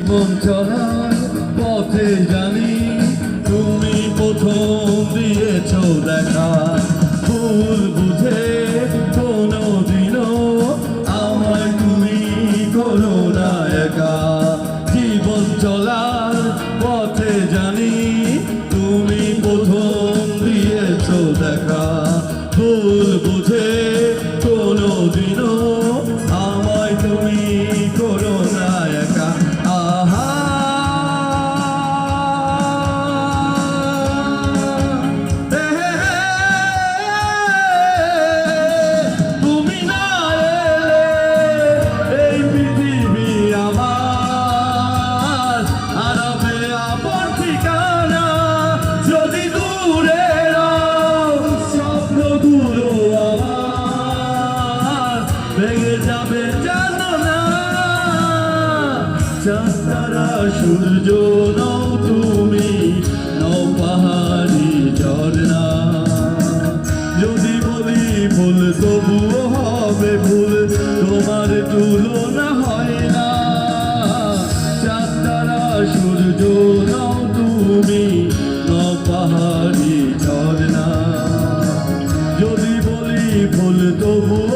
জীবন চলার পথে জানি তুমি প্রথম দিয়েছ দেখা। ভুল বুঝে কোনো দিনও আমায় তুমি করো না একা। জীবন চলার পথে জানি তুমি প্রথম দিয়েছ দেখা। ভুল বুঝে কোনো দিনও আমায় তুমি করো না একা। আহা তুমি না এলে এই পৃথিবী আমার হারাবে আপন ঠিকানা। যদি দূরে স্বপ্নগুলো আমার ভেঙে যাবে জানো না। চাঁদ তারা সূর্য নও তুমি, নও পাহাড়ি ঝর্ণা। যদি বলি ভুল তবুও হবে ভুল, তোমার তুলনা হয় না। চাঁদ তারা সূর্য নও তুমি, নও পাহাড়ি ঝর্ণা। যদি বলি ভুল তবুও